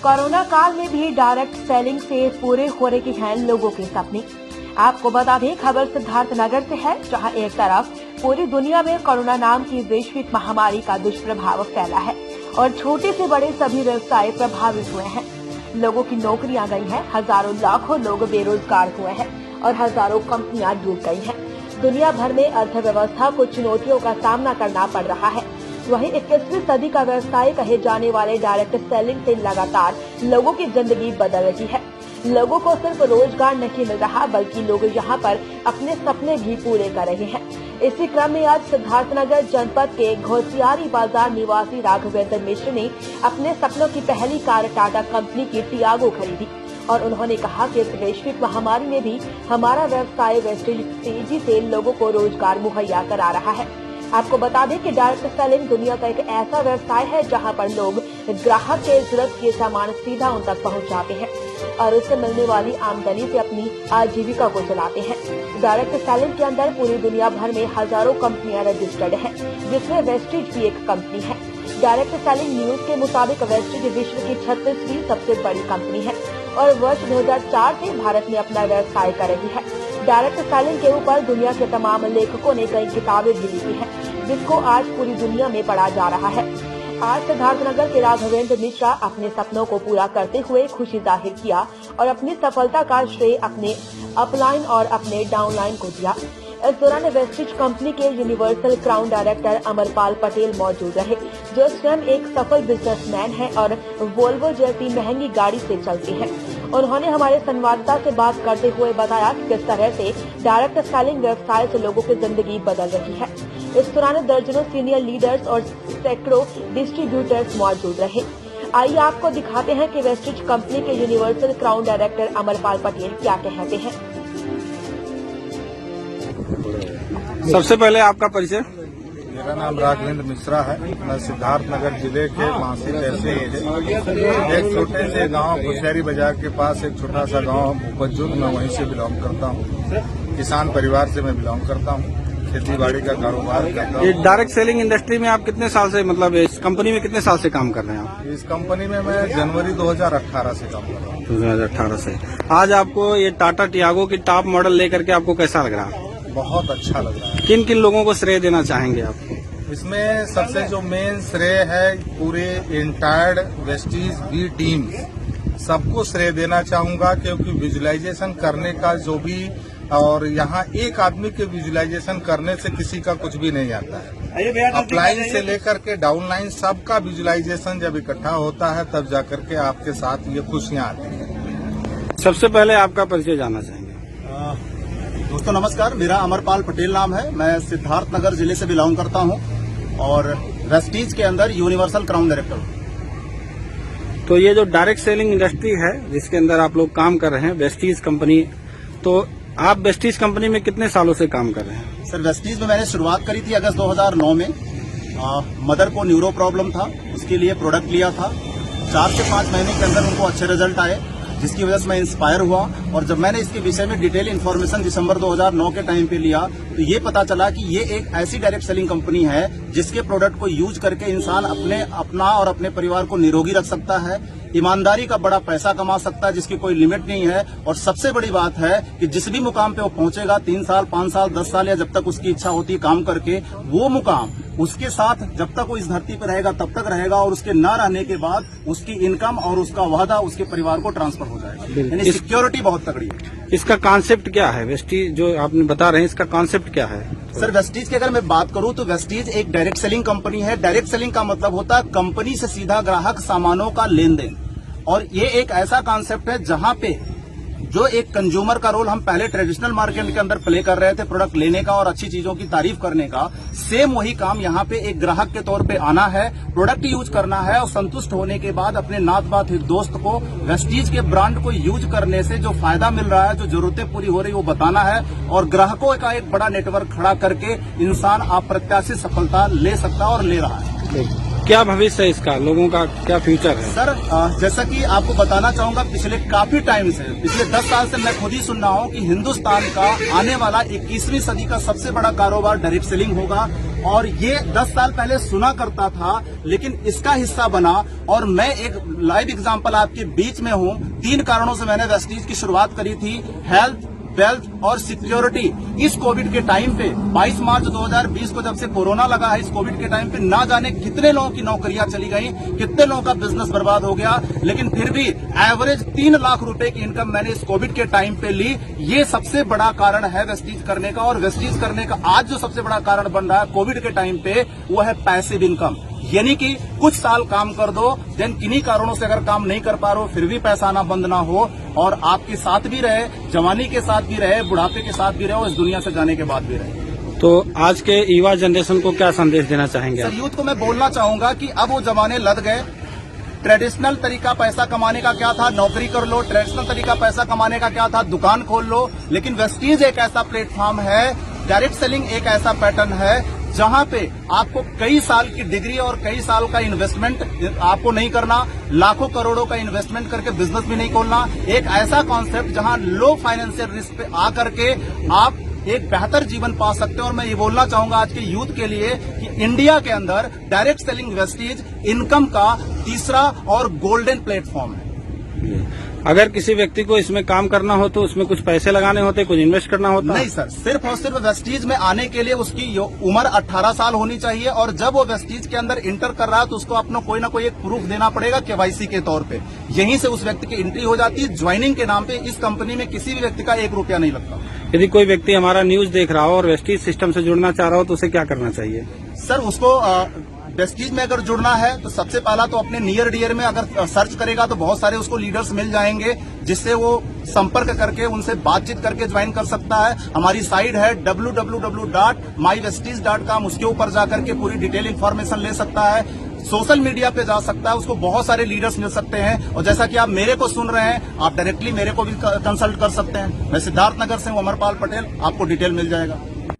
Corona काल में भी डायरेक्ट सेलिंग से पूरे हो रहे हैं लोगों के सपने। आपको बता दें, खबर सिद्धार्थनगर से है, जहां एक तरफ पूरी दुनिया में कोरोना नाम की वैश्विक महामारी का दुष्प्रभाव फैला है और छोटे से बड़े सभी व्यवसाय प्रभावित हुए हैं। लोगों की नौकरियां गई हैं, हजारों लाखों लोग बेरोजगार हुए हैं और हजारों कंपनियां डूब गई हैं। दुनिया भर में अर्थव्यवस्था को चुनौतियों का सामना करना पड़ रहा है। वहीं 21वीं सदी का व्यवसाय कहे जाने वाले डायरेक्ट सेलिंग से लगातार लोगों की जिंदगी बदल रही है। लोगों को सिर्फ रोजगार नहीं मिल रहा, बल्कि लोग यहां पर अपने सपने भी पूरे कर रहे हैं। इसी क्रम में आज सिद्धार्थनगर जनपद के घोसियारी बाजार निवासी राघवेंद्र मिश्र ने अपने सपनों की पहली कार टाटा कंपनी की टियागो खरीदी और उन्होंने कहा कि इस वैश्विक महामारी में भी हमारा व्यवसाय वेस्टेज तेजी से लोगों को रोजगार मुहैया करा रहा है। आपको बता दें कि डायरेक्ट सेलिंग दुनिया का एक ऐसा व्यवसाय है जहां पर लोग ग्राहक के जरूरत के सामान सीधा उन तक पहुंचाते हैं और उससे मिलने वाली आमदनी से अपनी आजीविका को चलाते हैं। डायरेक्ट सेलिंग के अंदर पूरी दुनिया भर में हजारों कंपनियां रजिस्टर्ड हैं, जिसमें वेस्टेज भी एक कंपनी है। डायरेक्ट सेलिंग न्यूज के मुताबिक वेस्टेज विश्व की 36वीं सबसे बड़ी कंपनी है और वर्ष 2004 से भारत में अपना व्यवसाय कर रही है। डायरेक्ट सेलिंग के ऊपर दुनिया के तमाम लेखकों ने कई किताबें भी लिखी हैं, जिसको आज पूरी दुनिया में पढ़ा जा रहा है। आज सिद्धार्थनगर के राघवेंद्र मिश्रा अपने सपनों को पूरा करते हुए खुशी जाहिर किया और अपनी सफलता का श्रेय अपने अपलाइन और अपने डाउनलाइन को दिया। इस दौरान वेस्टेज कंपनी के universal crown director Amarpal Patel मौजूद रहे, जो स्वयं एक सफल बिजनेसमैन है और वोल्वो जैसी महंगी गाड़ी से चलते हैं। उन्होंने हमारे संवाददाता से बात करते हुए बताया कि किस तरह से डायरेक्ट सेलिंग व्यवसाय से लोगों की जिंदगी बदल रही है। इस दौरान दर्जनों सीनियर लीडर्स और सैकड़ों डिस्ट्रीब्यूटर्स मौजूद रहे। आइए आपको दिखाते हैं कि वेस्टेज कंपनी के universal crown director Amarpal Patel क्या कहते हैं। सबसे पहले आपका परिचय। मेरा नाम राघवेंद्र मिश्रा है। मैं सिद्धार्थनगर जिले के मासी तहसील है। एक छोटे से गांव घोसियारी बाजार के पास एक छोटा सा गांव भूपतजुग, मैं वहीं से बिलोंग करता हूं। किसान परिवार से मैं बिलोंग करता हूं। खेती बाड़ी का कारोबार करता हूं। ये डायरेक्ट सेलिंग इंडस्ट्री में आप कितने साल से, मतलब इस कंपनी में कितने साल से काम कर रहे हैं आप? इस कंपनी में मैं जनवरी 2018 से काम कर रहा हूँ। 2018 से। आज आपको ये टाटा टियागो की टॉप मॉडल लेकर के आपको कैसा लग रहा है? बहुत अच्छा लग रहा है। किन किन लोगों को श्रेय देना चाहेंगे आप? इसमें सबसे जो मेन श्रेय है, पूरे एंटायर वेस्टीज बी टीम सबको श्रेय देना चाहूंगा, क्योंकि विजुअलाइजेशन करने का जो भी, और यहाँ एक आदमी के विजुअलाइजेशन करने से किसी का कुछ भी नहीं आता है। अपलाइन से लेकर के डाउनलाइन सबका विजुअलाइजेशन जब इकट्ठा होता है, तब जाकर के आपके साथ ये खुशियाँ आती हैं। सबसे पहले आपका परिचय जानना चाहेंगे। दोस्तों नमस्कार, मेरा अमरपाल पटेल नाम है। मैं सिद्धार्थनगर जिले से बिलोंग करता हूं और वेस्टीज के अंदर यूनिवर्सल क्राउन डायरेक्टर हूं। तो ये जो डायरेक्ट सेलिंग इंडस्ट्री है जिसके अंदर आप लोग काम कर रहे हैं, वेस्टीज कंपनी, तो आप वेस्टीज कंपनी में कितने सालों से काम कर रहे हैं? सर, वेस्टीज में मैंने शुरुआत करी थी अगस्त 2009 में। मदर को न्यूरो प्रॉब्लम था, उसके लिए प्रोडक्ट लिया था। 4 से 5 महीने के अंदर उनको अच्छे रिजल्ट आए, जिसकी वजह से मैं इंस्पायर हुआ और जब मैंने इसके विषय में डिटेल इन्फॉर्मेशन दिसंबर 2009 के टाइम पे लिया, तो ये पता चला कि ये एक ऐसी डायरेक्ट सेलिंग कंपनी है जिसके प्रोडक्ट को यूज करके इंसान अपना और अपने परिवार को निरोगी रख सकता है, ईमानदारी का बड़ा पैसा कमा सकता है, जिसकी कोई लिमिट नहीं है। और सबसे बड़ी बात है कि जिस भी मुकाम पे वो पहुंचेगा, 3 साल, 5 साल, 10 साल या जब तक उसकी इच्छा होती है काम करके, वो मुकाम उसके साथ जब तक वो इस धरती पर रहेगा तब तक रहेगा और उसके न रहने के बाद उसकी इनकम और उसका वादा उसके परिवार को ट्रांसफर हो जाएगा। यानी सिक्योरिटी बहुत तगड़ी है। इसका कॉन्सेप्ट क्या है? वेस्टीज जो आपने बता रहे हैं, इसका कॉन्सेप्ट क्या है? सर, वेस्टीज की अगर मैं बात करूं तो वेस्टीज एक डायरेक्ट सेलिंग कंपनी है। डायरेक्ट सेलिंग का मतलब होता है कंपनी से सीधा ग्राहक सामानों का लेन देन, और ये एक ऐसा कॉन्सेप्ट है जहां पे जो एक कंज्यूमर का रोल हम पहले ट्रेडिशनल मार्केट के अंदर प्ले कर रहे थे, प्रोडक्ट लेने का और अच्छी चीजों की तारीफ करने का, सेम वही काम यहाँ पे एक ग्राहक के तौर पे आना है, प्रोडक्ट यूज करना है और संतुष्ट होने के बाद अपने नात बात दोस्त को वेस्टीज के ब्रांड को यूज करने से जो फायदा मिल रहा है, जो जरूरतें पूरी हो रही है, वो बताना है और ग्राहकों का एक बड़ा नेटवर्क खड़ा करके इंसान अप्रत्याशित सफलता ले सकता है और ले रहा है। क्या भविष्य है इसका, लोगों का क्या फ्यूचर है? सर, जैसा कि आपको बताना चाहूंगा, पिछले काफी टाइम से, पिछले 10 साल से मैं खुद ही सुन रहा हूं कि हिंदुस्तान का आने वाला 21वीं सदी का सबसे बड़ा कारोबार डायरेक्ट सेलिंग होगा और ये 10 साल पहले सुना करता था, लेकिन इसका हिस्सा बना। और मैं एक लाइव एग्जांपल आपके बीच में हूं। 3 कारणों से मैंने वेस्टीज की शुरुआत करी थी, हेल्थ, वेल्थ और सिक्योरिटी। इस कोविड के टाइम पे 22 मार्च 2020 को जब से कोरोना लगा है, इस कोविड के टाइम पे ना जाने कितने लोगों की नौकरियां चली गई, कितने लोगों का बिजनेस बर्बाद हो गया, लेकिन फिर भी एवरेज 3 लाख रुपए की इनकम मैंने इस कोविड के टाइम पे ली। ये सबसे बड़ा कारण है वेस्टीज करने का। और वेस्टीज करने का आज जो सबसे बड़ा कारण बन रहा है कोविड के टाइम पे, वो है पैसिव इनकम। यानी कि कुछ साल काम कर दो, देन किन्हीं कारणों से अगर काम नहीं कर पा रहे हो, फिर भी पैसा आना बंद ना हो, और आपके साथ भी रहे, जवानी के साथ भी रहे, बुढ़ापे के साथ भी रहे, और इस दुनिया से जाने के बाद भी रहे। तो आज के युवा जनरेशन को क्या संदेश देना चाहेंगे? सर, यूथ को मैं बोलना चाहूंगा कि अब वो जमाने लद गए। ट्रेडिशनल तरीका पैसा कमाने का क्या था, नौकरी कर लो। ट्रेडिशनल तरीका पैसा कमाने का क्या था, दुकान खोल लो। लेकिन वेस्टीज एक ऐसा प्लेटफॉर्म है, डायरेक्ट सेलिंग एक ऐसा पैटर्न है जहां पे आपको कई साल की डिग्री और कई साल का इन्वेस्टमेंट आपको नहीं करना, लाखों करोड़ों का इन्वेस्टमेंट करके बिजनेस भी नहीं खोलना। एक ऐसा कॉन्सेप्ट जहां लो फाइनेंशियल रिस्क पे आकर के आप एक बेहतर जीवन पा सकते हैं। और मैं ये बोलना चाहूंगा आज के यूथ के लिए कि इंडिया के अंदर डायरेक्ट सेलिंग वेस्टीज इनकम का तीसरा और गोल्डन प्लेटफॉर्म है। अगर किसी व्यक्ति को इसमें काम करना हो तो उसमें कुछ पैसे लगाने होते, कुछ इन्वेस्ट करना होता? नहीं सर, सिर्फ और सिर्फ वेस्टीज में आने के लिए उसकी उम्र 18 साल होनी चाहिए। और जब वो वेस्टीज के अंदर इंटर कर रहा है तो उसको अपना कोई ना कोई एक प्रूफ देना पड़ेगा केवाईसी के तौर पे। यहीं से उस व्यक्ति की एंट्री हो जाती है। ज्वाइनिंग के नाम पे इस कंपनी में किसी भी व्यक्ति का 1 रुपया नहीं लगता। यदि कोई व्यक्ति हमारा न्यूज देख रहा हो और वेस्टीज सिस्टम से जुड़ना चाह रहा हो तो उसे क्या करना चाहिए? सर, उसको वेस्टीज में अगर जुड़ना है तो सबसे पहला तो अपने नियर डियर में अगर सर्च करेगा तो बहुत सारे उसको लीडर्स मिल जाएंगे, जिससे वो संपर्क करके उनसे बातचीत करके ज्वाइन कर सकता है। हमारी साइट है www.mywesties.com, उसके ऊपर जाकर के पूरी डिटेल इन्फॉर्मेशन ले सकता है। सोशल मीडिया पे जा सकता है, उसको बहुत सारे लीडर्स मिल सकते हैं। और जैसा कि आप मेरे को सुन रहे हैं, आप डायरेक्टली मेरे को भी कंसल्ट कर सकते हैं। मैं सिद्धार्थनगर से हूं, अमरपाल पटेल, आपको डिटेल मिल जाएगा।